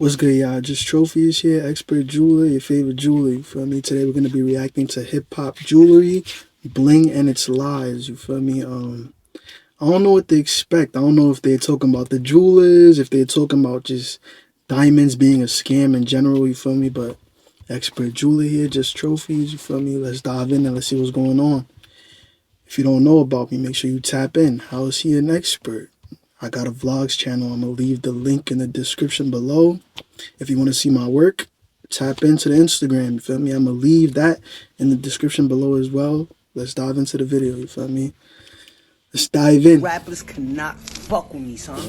What's good, y'all? Just Trophies here, expert jeweler, your favorite jeweler, you feel me? Today we're going to be reacting to hip-hop jewelry, bling, and its lies, you feel me? I don't know what to expect. I don't know if they're talking about the jewelers, if they're talking about just diamonds being a scam in general, you feel me? But expert jeweler here, just Trophies, you feel me? Let's dive in and let's see what's going on. If you don't know about me, make sure you tap in. How is he an expert? I got a vlogs channel. I'm going to leave the link in the description below. If you want to see my work, tap into the Instagram, you feel me? I'm going to leave that in the description below as well. Let's dive into the video, you feel me? Let's dive in. Rappers cannot fuck with me, son.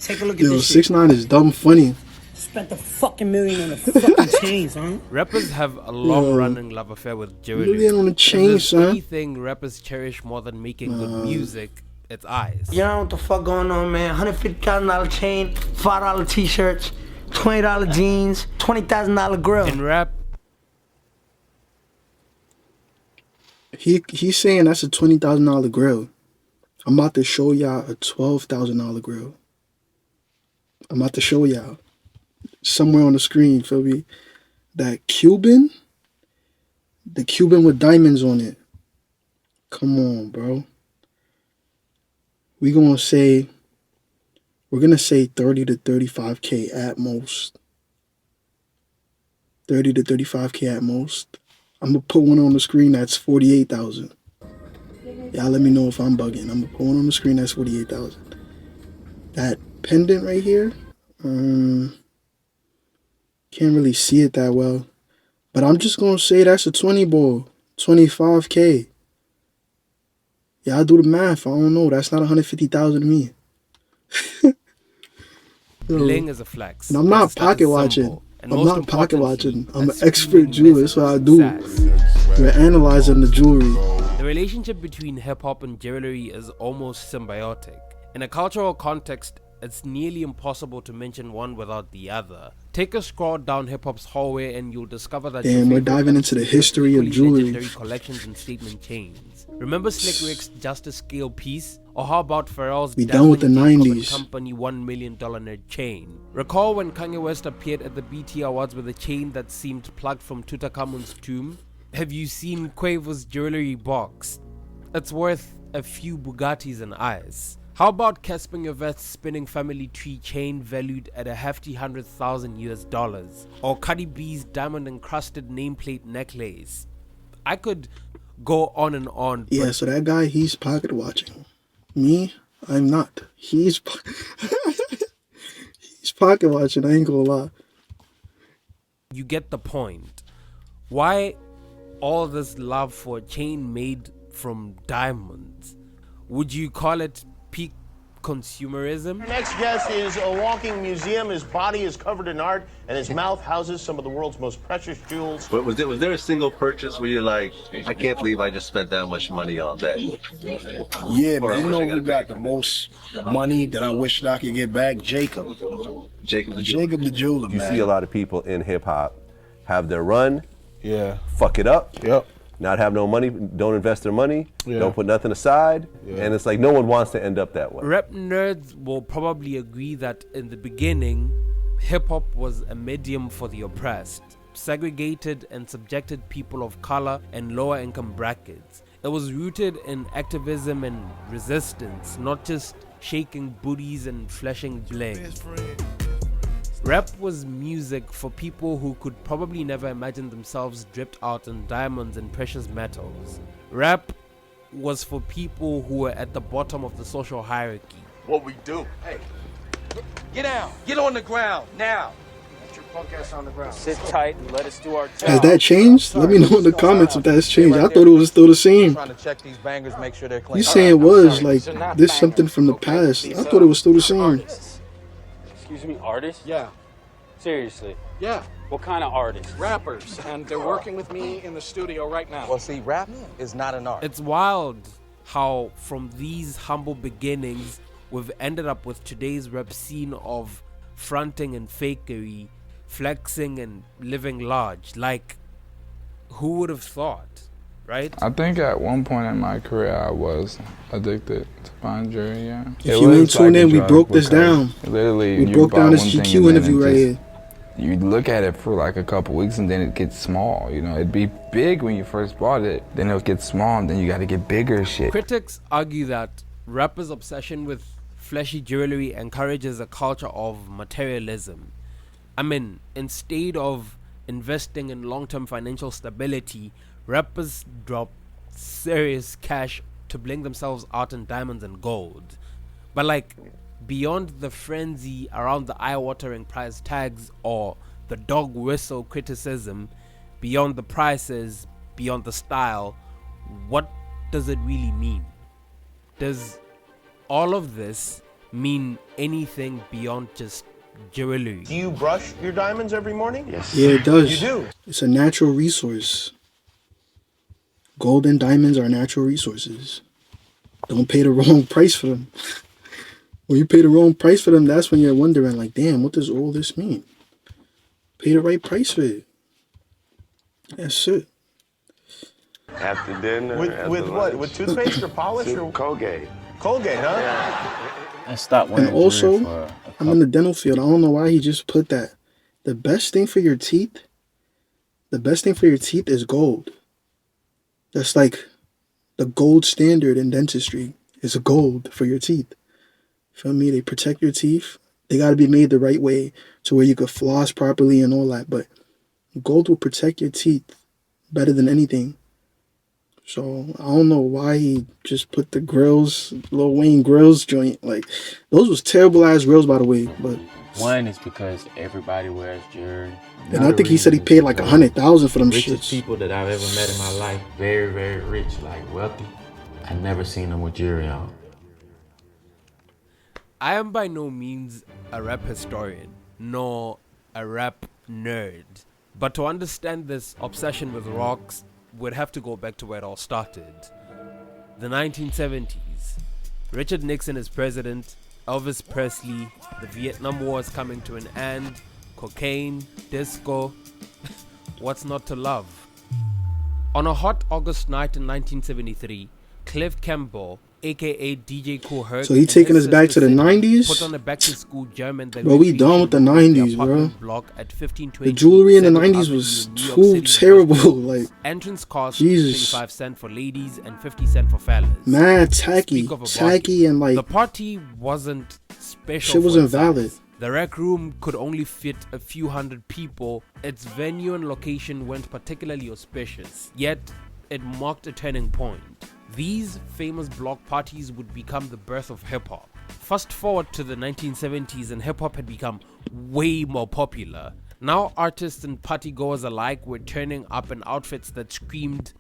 Take a look at Yo, this 6ix9ine is dumb funny. Spent a fucking million on a fucking chain, son. Rappers have a long-running love affair with jewelry. Million on a chain, son. Anything rappers cherish more than making good music, it's eyes. You know what the fuck going on, man? $150,000 chain, $5 t-shirts, $20 jeans, $20,000 grill. In rap, He's saying that's a $20,000 grill. I'm about to show y'all a $12,000 grill. I'm about to show y'all somewhere on the screen, feel me? That Cuban, the Cuban with diamonds on it. Come on, bro. We're gonna say 30 to 35K at most. 30 to 35K at most. I'm gonna put one on the screen that's 48,000. Y'all let me know if I'm bugging. I'm gonna put one on the screen that's 48,000. That pendant right here, can't really see it that well, but I'm just gonna say that's a 20 ball, 25K. Y'all do the math. I don't know. That's not 150,000 to me. bling is a flex. And I'm not pocket watching. I'm not pocket watching. I'm an expert jeweler. That's what I do. We're analyzing the jewelry. The relationship between hip-hop and jewelry is almost symbiotic. In a cultural context, it's nearly impossible to mention one without the other. Take a scroll down hip-hop's hallway and you'll discover that we're diving into the history of jewelry. Legendary collections and statement chains. Remember Slick Rick's Justice Scale piece? Or how about Pharrell's We done with the 90s. Company $1 million nerd chain? Recall when Kanye West appeared at the BT Awards with a chain that seemed plugged from Tutankhamun's tomb? Have you seen Quavo's jewelry box? It's worth a few Bugattis and eyes. How about Casper Nyovest's spinning family tree chain valued at a hefty $100,000 US? Or Cardi B's diamond encrusted nameplate necklace? I could go on and on. Yeah, so that guy, he's pocket watching. Me, I'm not. He's pocket watching, I ain't gonna lie. You get the point. Why all this love for a chain made from diamonds? Would you call it peak consumerism? Our next guest is a walking museum. His body is covered in art, and his mouth houses some of the world's most precious jewels. But was there a single purchase where you're like, I can't believe I just spent that much money on that? Yeah, but you know who got the most money that I wish that I could get back? Jacob. Jacob the jeweler, You man. see a lot of people in hip hop have their run, Yeah. fuck it up, Yep. not have no money, don't invest their money, Yeah. don't put nothing aside, Yeah. and it's like no one wants to end up that way. Rap nerds will probably agree that in the beginning, hip-hop was a medium for the oppressed, segregated and subjected people of color and lower income brackets. It was rooted in activism and resistance, not just shaking booties and flashing bling. Rap was music for people who could probably never imagine themselves dripped out in diamonds and precious metals. Rap was for people who were at the bottom of the social hierarchy. What we do? Hey, get down. Get on the ground now. Get your punk ass on the ground. Sit tight and let us do our job. Has that changed? Let me know in the comments if that's changed. I thought it was still the same. Trying to check these bangers, make sure they're clean. You saying it was like this something from the past. I thought it was still the same. Excuse me, artists? Yeah. Seriously? Yeah. What kind of artists? Rappers, and they're working with me in the studio right now. Well, see, rap is not an art. It's wild how from these humble beginnings we've ended up with today's rap scene of fronting and fakery, flexing and living large. Like, who would have thought? Right? I think at one point in my career I was addicted to fine jewelry, yeah. If you ain't tuned in, we broke this down. Literally, we broke down this GQ interview right here. You look at it for like a couple weeks and then it gets small, you know. It'd be big when you first bought it, then it'll get small and then you gotta get bigger shit. Critics argue that rappers' obsession with flashy jewelry encourages a culture of materialism. I mean, instead of investing in long-term financial stability, rappers drop serious cash to bling themselves out in diamonds and gold. But like, beyond the frenzy around the eye-watering price tags or the dog whistle criticism, beyond the prices, beyond the style, what does it really mean? Does all of this mean anything beyond just jewelry? Do you brush your diamonds every morning? Yes. Yeah, it does. You do? It's a natural resource. Gold and diamonds are natural resources. Don't pay the wrong price for them. When you pay the wrong price for them, that's when you're wondering, like, damn, what does all this mean? Pay the right price for it. That's it. After dinner. With what? With toothpaste or polish or Colgate. Colgate, huh? And stop And wearing also, jewelry for a I'm in the dental field. I don't know why he just put that. The best thing for your teeth is gold. That's like the gold standard in dentistry is gold for your teeth. Feel me? They protect your teeth. They got to be made the right way to where you could floss properly and all that. But gold will protect your teeth better than anything. So I don't know why he just put the grills, Lil Wayne grills joint. Like, those was terrible ass grills, by the way. But One is because everybody wears jewelry. and I think he said he paid like 100,000 for them richest shits. people that I've ever met in my life, very, very rich, like wealthy. I never seen them with jewelry on. I am by no means a rap historian, nor a rap nerd. But to understand this obsession with rocks, we'd have to go back to where it all started. The 1970s. Richard Nixon is president, Elvis Presley, the Vietnam War is coming to an end, cocaine, disco, what's not to love? On a hot August night in 1973, Cliff Campbell, aka DJ Kool Herc, So he taking us back to the 90s? put on a back-to-school German that Bro, we done with the 90s, bro. block at 1520 The jewelry in the 7th 90s Avenue was in New York too City, terrible. Like, entrance cost Jesus. 25 cents for ladies and 50 cents for fellas. mad tacky. Speak of a Tacky and The like, party wasn't special. shit for wasn't its size. valid. The rec room could only fit a few hundred people. Its venue and location weren't particularly auspicious, yet it marked a turning point. These famous block parties would become the birth of hip-hop. Fast forward to the 1970s and hip-hop had become way more popular. Now artists and partygoers alike were turning up in outfits that screamed,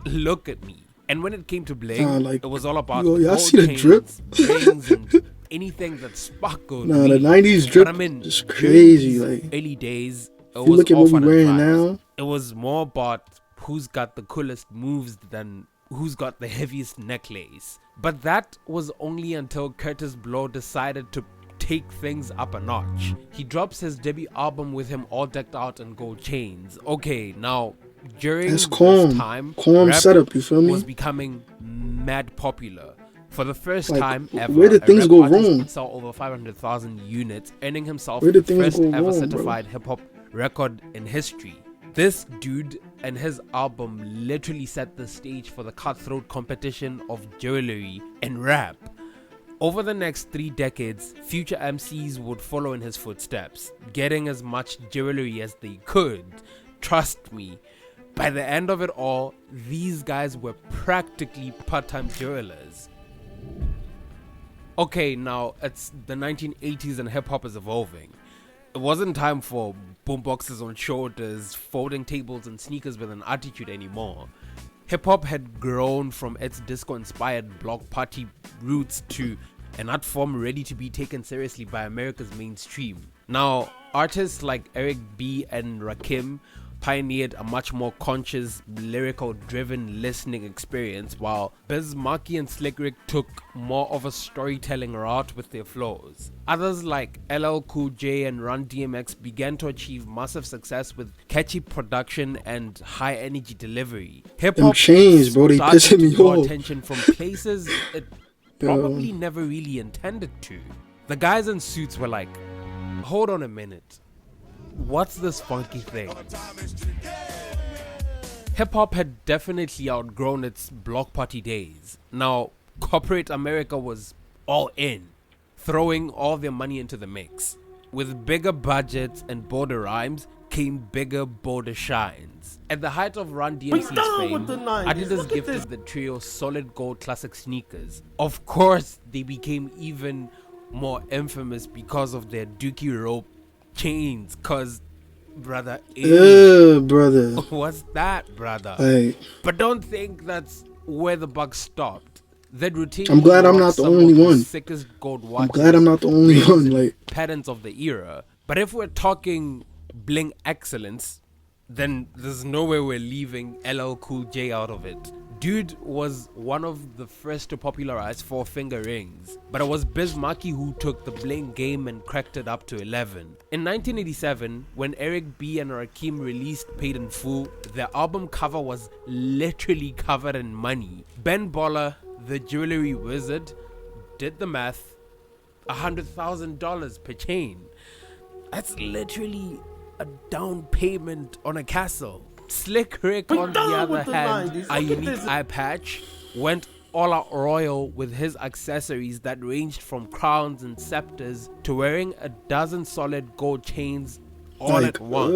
"Look at me." And when it came to bling, like, it was all about yo, y'all gold see the chains, drip? rings, and anything that sparkled. Nah, the really. 90s drip But I mean, is during crazy. these Like, early days, it if you was look at all what we fun and wearing vibes. now, It was more about who's got the coolest moves than who's got the heaviest necklace. But that was only until Curtis Blow decided to take things up a notch. He drops his debut album with him all decked out in gold chains. Okay, now during that's this calm. time, Calm rap setup, you feel me? was becoming mad popular. For the first Like, time ever, where did a things rap go artist wrong? could sell over 500,000 units, earning himself Where the did things first go ever wrong, bro? certified hip-hop record in history. This dude and his album literally set the stage for the cutthroat competition of jewelry and rap. Over the next 3 decades, future MCs would follow in his footsteps, getting as much jewelry as they could. Trust me, by the end of it all, these guys were practically part-time jewelers. Okay, now it's the 1980s and hip-hop is evolving. It wasn't time for boomboxes on shoulders, folding tables and sneakers with an attitude anymore. Hip-hop had grown from its disco-inspired block party roots to an art form ready to be taken seriously by America's mainstream. Now, artists like Eric B. and Rakim pioneered a much more conscious, lyrical-driven listening experience, while Biz Markie and Slick Rick took more of a storytelling route with their flows. Others like LL Cool J and Run DMX began to achieve massive success with catchy production and high-energy delivery. Hip-hop chains, bro, they started pissing me to draw off. attention from places it probably never really intended to. The guys in suits were like, hold on a minute. what's this funky thing? Hip-hop had definitely outgrown its block party days. Now, corporate America was all in, throwing all their money into the mix. With bigger budgets and bolder rhymes came bigger, bolder shines. At the height of Run DMC's fame, Adidas gifted the trio solid gold classic sneakers. Of course, they became even more infamous because of their Dookie rope chains, cause brother, brother, what's that, brother? Hey. But don't think that's where the buck stopped. They'd routinely I'm glad I'm not the only one. Sickest gold watches, I'm glad I'm not the only one. Like patterns of the era. But if we're talking bling excellence, then there's no way we're leaving LL Cool J out of it. Dude was one of the first to popularize 4-finger rings, but it was Biz Markie who took the bling game and cracked it up to 11. In 1987, when Eric B and Rakim released Paid in Full, their album cover was literally covered in money. Ben Baller, the jewelry wizard, did the math, $100,000 per chain. That's literally a down payment on a castle. Slick Rick, on the other hand, a unique eye patch, went all out royal with his accessories that ranged from crowns and scepters to wearing a dozen solid gold chains all at once.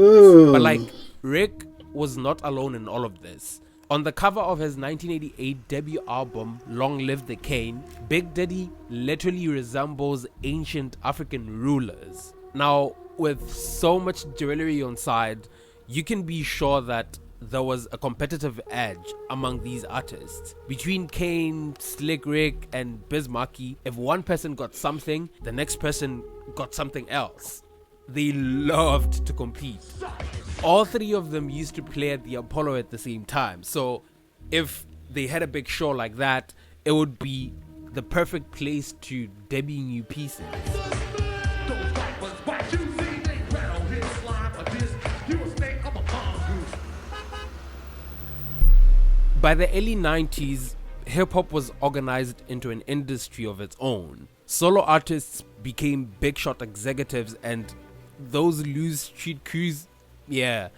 But like, Rick was not alone in all of this. On the cover of his 1988 debut album, Long Live the Cane, Big Daddy literally resembles ancient African rulers. Now, with so much jewelry on side, you can be sure that there was a competitive edge among these artists. Between Kane, Slick Rick, and Biz Markie, if one person got something, the next person got something else. They loved to compete. All three of them used to play at the Apollo at the same time, so if they had a big show like that, it would be the perfect place to debut new pieces. By the early 90s, hip-hop was organized into an industry of its own. Solo artists became big shot executives, and those loose street crews, yeah,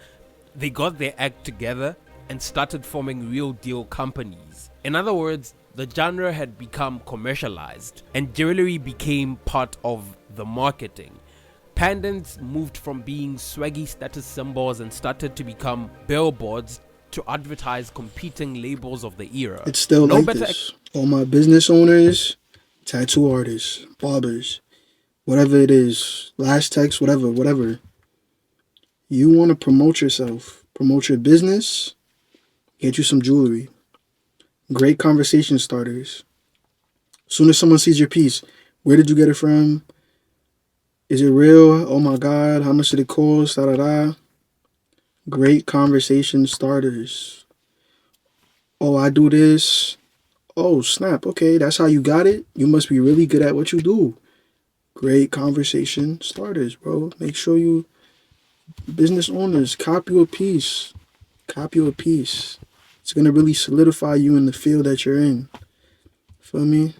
they got their act together and started forming real deal companies. In other words, the genre had become commercialized and jewelry became part of the marketing. Pendants moved from being swaggy status symbols and started to become billboards to advertise competing labels of the era. It's still no like this. All my business owners, tattoo artists, barbers, whatever it is, last text, whatever. You want to promote yourself, promote your business, get you some jewelry. Great conversation starters. As soon as someone sees your piece, where did you get it from? Is it real? Oh my God, how much did it cost? Da da da. Great conversation starters. Oh, I do this. Oh, snap. Okay, that's how you got it. You must be really good at what you do. Great conversation starters, bro. Make sure you, business owners, copy a piece. Copy a piece. It's going to really solidify you in the field that you're in. Feel me?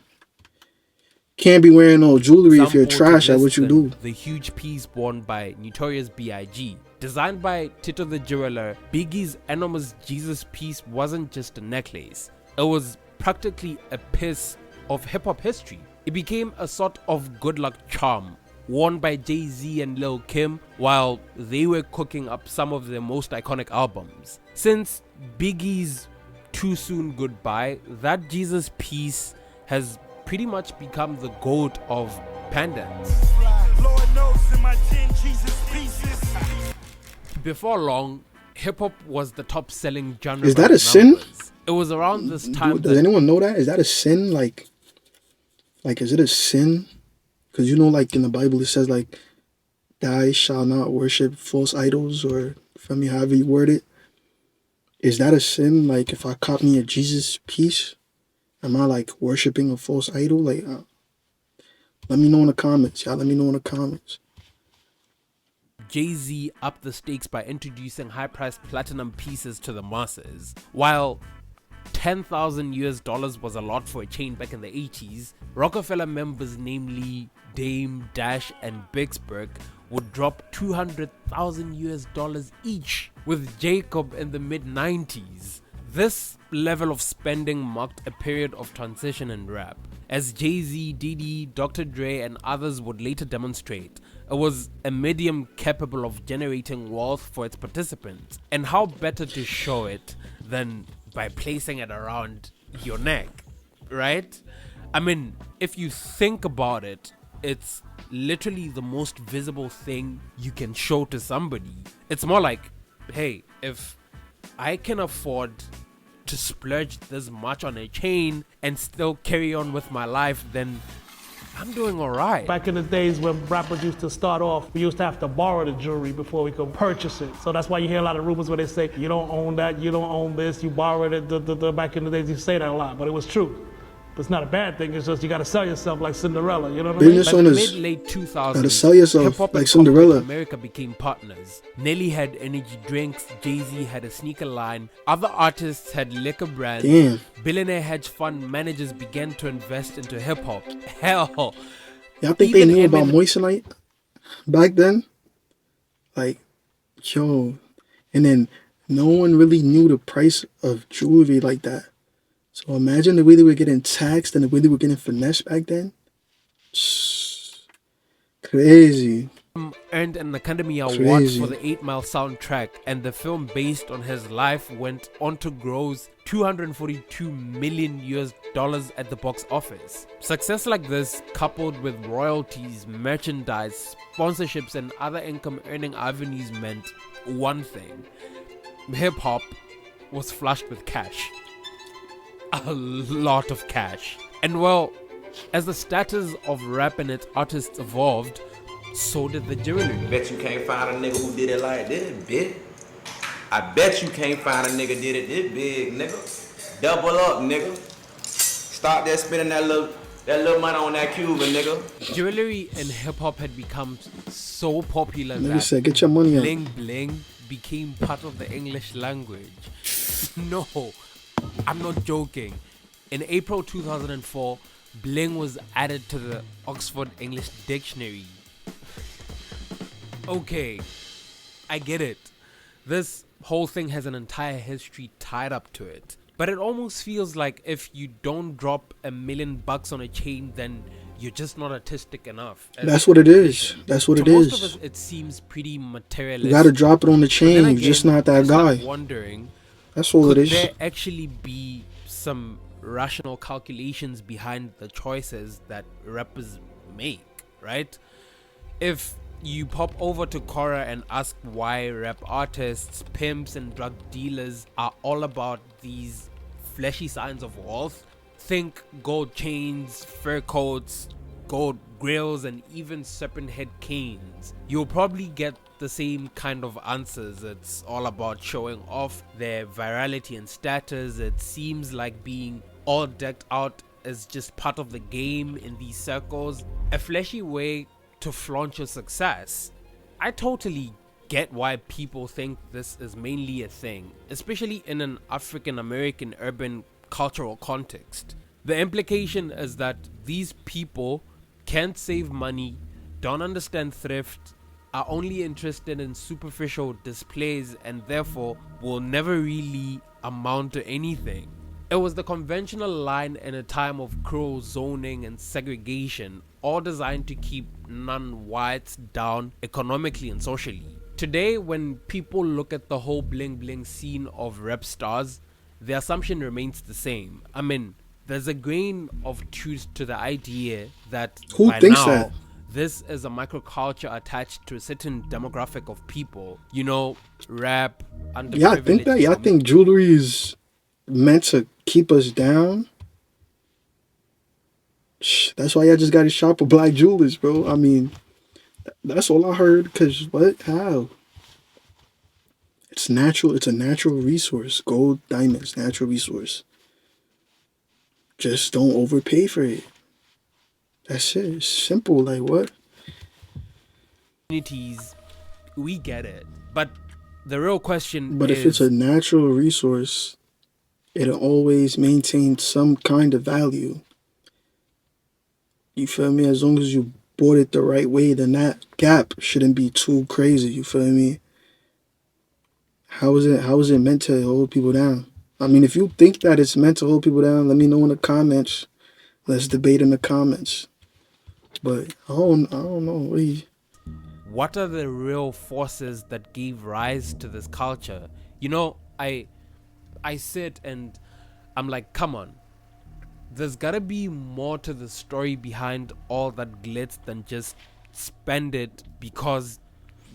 Can't be wearing no jewelry if you're trash at what you do. The huge piece worn by Notorious B.I.G. Designed by Tito the Jeweler, Biggie's enormous Jesus piece wasn't just a necklace. It was practically a piece of hip-hop history. It became a sort of good luck charm, worn by Jay-Z and Lil Kim while they were cooking up some of their most iconic albums. Since Biggie's Too Soon Goodbye, that Jesus piece has pretty much become the goat of pendants. Before long, hip-hop was the top-selling genre. Is that a sin? It was around this time. Does anyone know that? Is that a sin? Like, is it a sin? Because you know, like in the Bible, it says like, "Thou shalt not worship false idols," or from me, however you word it. Is that a sin? Like, if I cop me a Jesus piece, am I like worshiping a false idol? Like, let me know in the comments, y'all. Let me know in the comments. Jay-Z upped the stakes by introducing high-priced platinum pieces to the masses. While $10,000 was a lot for a chain back in the 80s, Rockefeller members, namely Dame, Dash, and Bixberg, would drop 200,000 US dollars each, with Jacob in the mid-90s. This level of spending marked a period of transition in rap. As Jay-Z, Diddy, Dr. Dre and others would later demonstrate, it was a medium capable of generating wealth for its participants. And how better to show it than by placing it around your neck, right? I mean, if you think about it, it's literally the most visible thing you can show to somebody. It's more like, hey, if I can afford to splurge this much on a chain and still carry on with my life, then I'm doing alright. Back in the days when rappers used to start off, we used to have to borrow the jewelry before we could purchase it. So that's why you hear a lot of rumors where they say, you don't own that, you don't own this, you borrowed it. Back in the days, you say that a lot, but it was true. But it's not a bad thing, it's just you gotta sell yourself like Cinderella, you know what I mean? Business By the owners mid-late 2000s, gotta sell yourself hip-hop like and Cinderella. corporate America became partners. Nelly had energy drinks, Jay-Z had a sneaker line, other artists had liquor brands. Damn. Billionaire hedge fund managers began to invest into hip-hop. Hell, Y'all think they even knew about Eminem- moissanite back then? Like, yo. And then no one really knew the price of jewelry like that. So imagine the way they were getting taxed and the way they were getting finessed back then. Crazy. earned an Academy Award Crazy. for the 8 Mile soundtrack, and the film based on his life went on to gross $242 million US at the box office. Success like this, coupled with royalties, merchandise, sponsorships, and other income earning avenues, meant one thing: hip hop was flushed with cash. A lot of cash. And well, as the status of rap and its artists evolved, so did the jewelry. Bet you can't find a nigga who did it like this, bitch. I bet you can't find a nigga did it this big, nigga. Double up, nigga. Start that spending that little money on that Cuban, nigga. Jewelry in hip hop had become so popular Nigga that said, "Get your money up." bling bling became part of the English language. No, I'm not joking. In April 2004, bling was added to the Oxford English Dictionary. Okay, I get it. This whole thing has an entire history tied up to it. But it almost feels like if you don't drop $1 million on a chain, then you're just not artistic enough. That's what it is. That's what To it most is. of us, it seems pretty materialistic. You gotta drop it on the chain. But then You're just again, not that I start guy. wondering, That's all could it is. there actually be some rational calculations behind the choices that rappers make, right? If you pop over to Quora and ask why rap artists, pimps, and drug dealers are all about these fleshy signs of wealth, think gold chains, fur coats, gold grills, and even serpent head canes, you'll probably get the same kind of answers. It's all about showing off their virality and status. It seems like being all decked out is just part of the game in these circles, a flashy way to flaunt your success. I totally get why people think this is mainly a thing, especially in an African American urban cultural context. The implication is that these people can't save money, don't understand thrift, are only interested in superficial displays, and therefore will never really amount to anything. It was the conventional line in a time of cruel zoning and segregation, all designed to keep non-whites down economically and socially. Today, when people look at the whole bling bling scene of rap stars, the assumption remains the same. I mean, there's a grain of truth to the idea that Who by thinks now, that? this is a microculture attached to a certain demographic of people. You know, rap, underprivileged. Y'all think that? Y'all think jewelry is meant to keep us down? That's why y'all just got to shop with black jewelers, bro. I mean, that's all I heard. Cause what? How? It's natural. It's a natural resource. Gold, diamonds, natural resource. Just don't overpay for it. That's it. It's simple. Like what? Communities, we get it. But the real question But is, if it's a natural resource, it'll always maintain some kind of value. You feel me? As long as you bought it the right way, then that gap shouldn't be too crazy. You feel me? How is it meant to hold people down? I mean, if you think that it's meant to hold people down, let me know in the comments. Let's debate in the comments. But I don't know. What are the real forces that gave rise to this culture? You know, I sit and I'm like, come on. There's gotta be more to the story behind all that glitz than just spend it because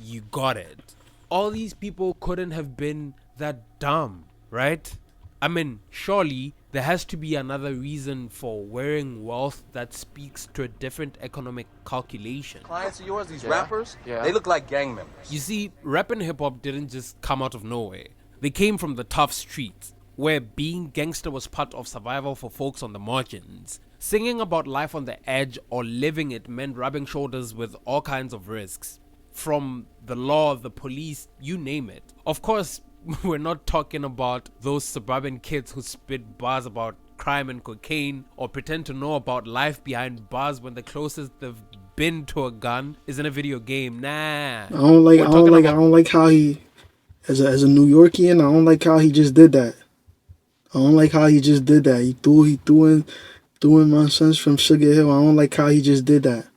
you got it. All these people couldn't have been that dumb, right? I mean, surely there has to be another reason for wearing wealth that speaks to a different economic calculation. Clients of yours, these rappers, they look like gang members. You see, rap and hip hop didn't just come out of nowhere. They came from the tough streets, where being gangster was part of survival for folks on the margins. Singing about life on the edge or living it meant rubbing shoulders with all kinds of risks. From the law, the police, you name it. Of course, we're not talking about those suburban kids who spit bars about crime and cocaine or pretend to know about life behind bars when the closest they've been to a gun is in a video game. Nah. I don't like how he, as a New Yorkian, I don't like how he just did that. I don't like how he just did that. He threw in my sons from Sugar Hill. I don't like how he just did that.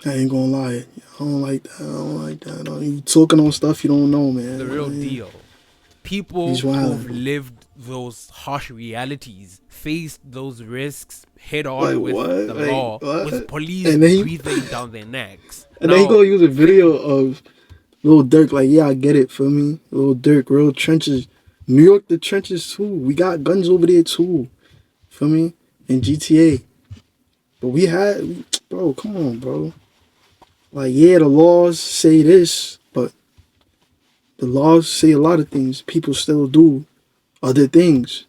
I ain't gonna lie. I don't like that. You talking on stuff you don't know, man. The real deal. People who've lived those harsh realities, faced those risks head on with the law, with police breathing down their necks. And then he gonna use a video of Lil Durk, like, yeah, I get it, feel me? Lil Durk, real trenches. New York, the trenches too. We got guns over there too. Feel me? In GTA. But bro, come on, bro. Like, yeah, the laws say this, but the laws say a lot of things. People still do other things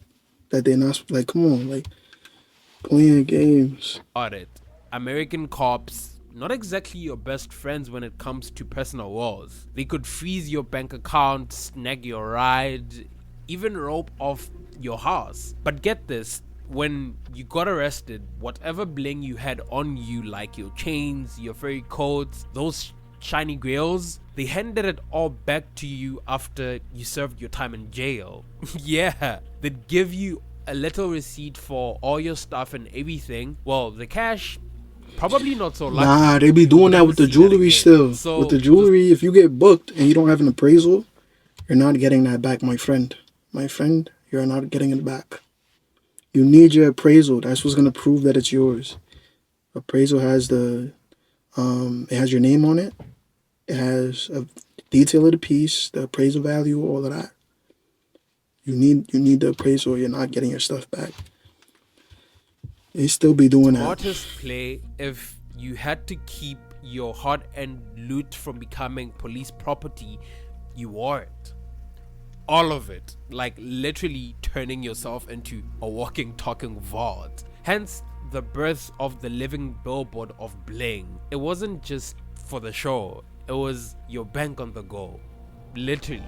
that they're not, like, come on, like, playing games. Audit. American cops, not exactly your best friends when it comes to personal laws. They could freeze your bank account, snag your ride, even rope off your house. But get this, when you got arrested, whatever bling you had on you, like your chains, your furry coats, those shiny grails, they handed it all back to you after you served your time in jail. Yeah, they'd give you a little receipt for all your stuff and everything. Well, the cash, probably not so lucky. Nah, they be doing that with the jewelry still. So with the jewelry, if you get booked and you don't have an appraisal, you're not getting that back, my friend. My friend, you're not getting it back. You need your appraisal. That's what's gonna prove that it's yours. Appraisal has it has your name on it. It has a detail of the piece, the appraisal value, all of that. You need the appraisal. Or you're not getting your stuff back. They still be doing that. Artists play. If you had to keep your hard-earned loot from becoming police property, you wore it. All of it, like literally turning yourself into a walking, talking vault. Hence the birth of the living billboard of bling. It wasn't just for the show, it was your bank on the go, literally.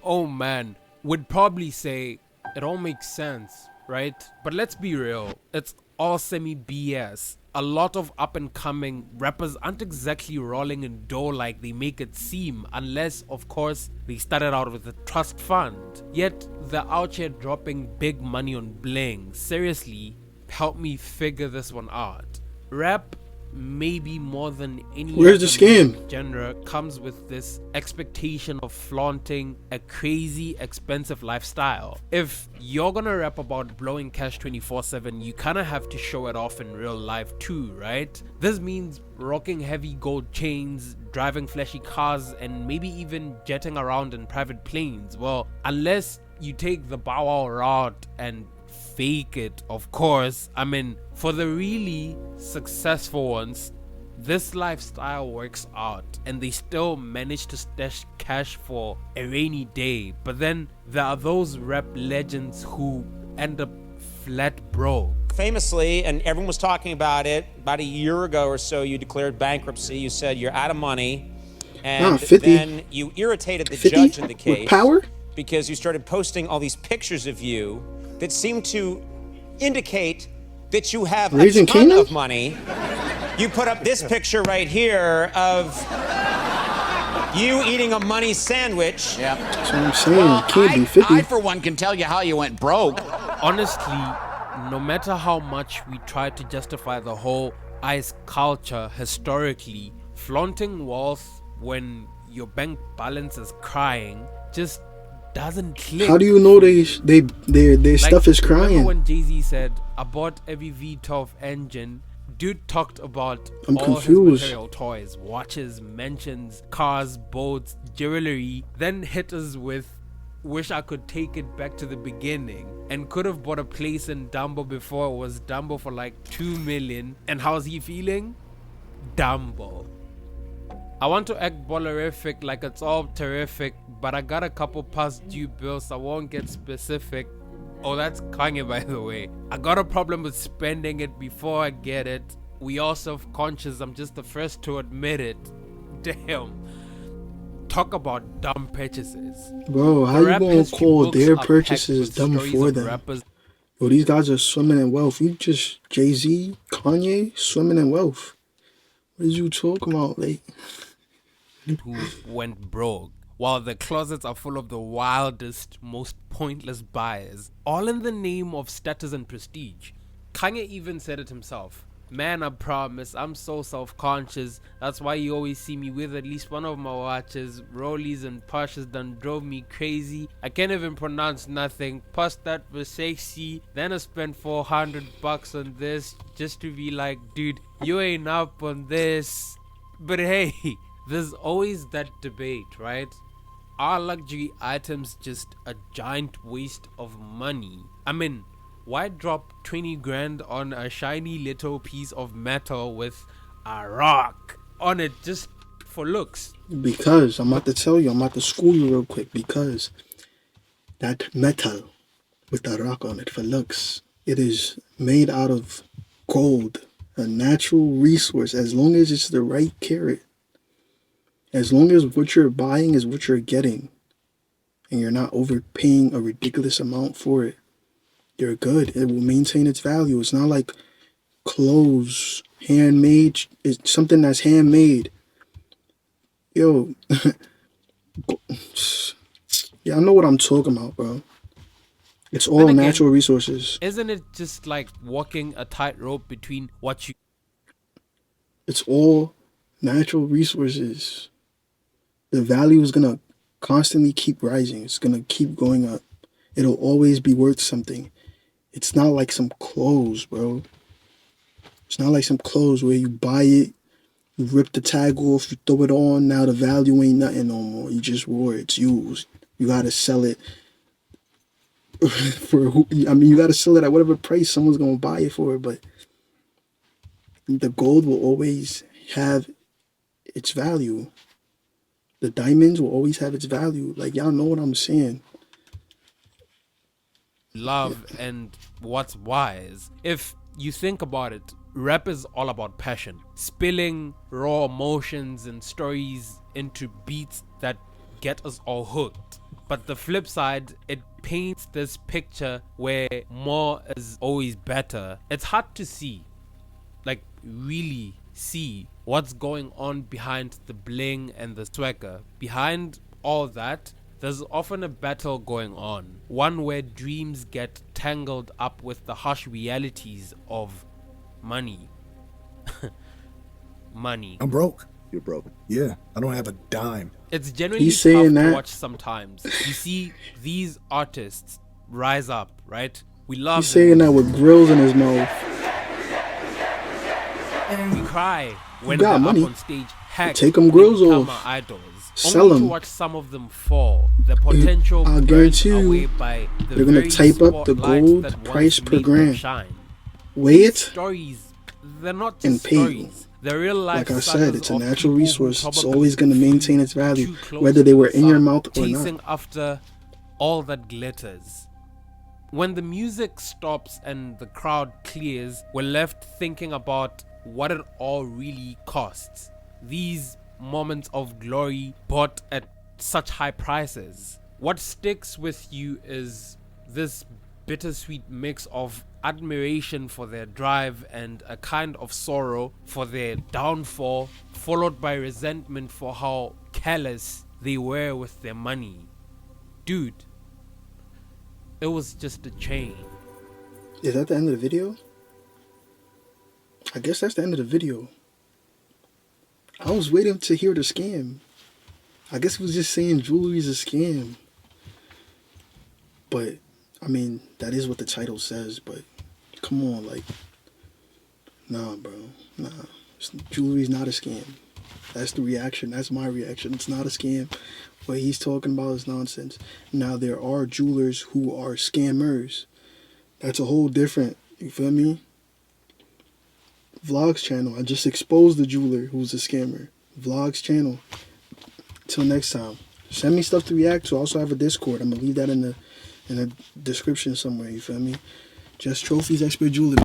Oh man, would probably say it all makes sense, right? But let's be real, it's all semi BS. A lot of up and coming rappers aren't exactly rolling in dough like they make it seem, unless of course they started out with a trust fund. Yet they're out here dropping big money on bling. Seriously, help me figure this one out. Rap, maybe more than any Where's the scam? genre, comes with this expectation of flaunting a crazy expensive lifestyle. If you're gonna rap about blowing cash 24/7, you kinda have to show it off in real life too, right? This means rocking heavy gold chains, driving flashy cars, and maybe even jetting around in private planes. Well, unless you take the Bow Wow route and fake it, of course. I mean, for the really successful ones, this lifestyle works out and they still manage to stash cash for a rainy day. But then there are those rap legends who end up flat broke. Famously, and everyone was talking about it, about a year ago or so, you declared bankruptcy. You said you're out of money, and then you irritated the judge in the case because you started posting all these pictures of you that seemed to indicate that you have Raising a ton Kanan? of money. You put up this picture right here of you eating a money sandwich. Yep. That's what I'm saying. Can't be 50. I, for one, can tell you how you went broke. Honestly, no matter how much we try to justify the whole ice culture historically, flaunting wealth when your bank balance is crying just doesn't click. How do you know their stuff is Remember crying? when Jay-Z said, I bought every V12 engine? Dude talked about I'm all confused. his material toys, watches, mansions, cars, boats, jewelry, then hit us with, wish I could take it back to the beginning, and could have bought a place in Dumbo before it was Dumbo for like 2 million. And how's he feeling? Dumbo. I want to act ballerific like it's all terrific, but I got a couple past due bills. I won't get specific. Oh, that's Kanye, by the way. I got a problem with spending it before I get it. We all self-conscious. I'm just the first to admit it. Damn. Talk about dumb purchases. Bro, how you gonna call their purchases dumb for them? Yo, these guys are swimming in wealth. You just Jay-Z, Kanye, swimming in wealth. What is you talking about, like? Who went broke, while the closets are full of the wildest, most pointless buys, all in the name of status and prestige. Kanye even said it himself. Man, I promise, I'm so self-conscious. That's why you always see me with at least one of my watches. Rollies and Porsches done drove me crazy. I can't even pronounce nothing. Plus that was sexy. Then I spent $400 on this just to be like, dude, you ain't up on this. But hey, there's always that debate, right? Are luxury items just a giant waste of money? I mean, why drop 20 grand on a shiny little piece of metal with a rock on it just for looks? Because I'm about to tell you, I'm about to school you real quick. Because that metal with the rock on it for looks, it is made out of gold, a natural resource. As long as it's the right carat, as long as what you're buying is what you're getting, and you're not overpaying a ridiculous amount for it, you're good. It will maintain its value. It's not like clothes, handmade. It's something that's handmade. Yo, yeah, I know what I'm talking about, bro. It's all Then again, natural resources. Isn't it just like walking a tightrope between what you... It's all natural resources. The value is going to constantly keep rising. It's going to keep going up. It'll always be worth something. It's not like some clothes, bro. It's not like some clothes where you buy it, you rip the tag off, you throw it on, now the value ain't nothing no more. You just wore it. It's used. You got to sell it for who, I mean, you got to sell it at whatever price someone's going to buy it for, but the gold will always have its value. The diamonds will always have its value. Like, y'all know what I'm saying. love and what's wise. If you think about it, rap is all about passion, spilling raw emotions and stories into beats that get us all hooked. But the flip side, it paints this picture where more is always better. It's hard to see, like really see what's going on behind the bling and the swagger. Behind all that, there's often a battle going on, one where dreams get tangled up with the harsh realities of money. Money. I'm broke. You're broke. Yeah, I don't have a dime. It's generally He's tough saying to that. watch sometimes. You see these artists rise up, right? We love He's saying that with grills in his mouth. We cry when got they're money. up on stage. Heck, Take them they grills become off. our idols. Sell Only to them. watch some of them fall. The potential I burned guarantee you, away by the they're gonna very type up the spotlight gold that once price per made them gram. shine. Weigh These it stories, they're not and just pay you. stories. They're real life Like I said, sagas it's a of natural people who resource. It's probably always going to maintain its value, too close whether they to were the in your sun, mouth or chasing not. after all that glitters. When the music stops and the crowd clears, we're left thinking about what it all really costs. These moments of glory bought at such high prices. What sticks with you is this bittersweet mix of admiration for their drive and a kind of sorrow for their downfall, followed by resentment for how careless they were with their money. Dude, it was just a chain. Is that the end of the video? I guess that's the end of the video. I was waiting to hear the scam. I guess it was just saying jewelry's a scam. But, I mean, that is what the title says, but come on, like, nah, bro, nah. Jewelry's not a scam. That's the reaction. That's my reaction. It's not a scam. What he's talking about is nonsense. Now, there are jewelers who are scammers. That's a whole different, you feel me? Vlogs channel. I just exposed the jeweler who's a scammer. Vlogs channel. Till next time. Send me stuff to react to. I also have a Discord. I'm going to leave that in the description somewhere, you feel me? Just Trophies Expert Jewelry.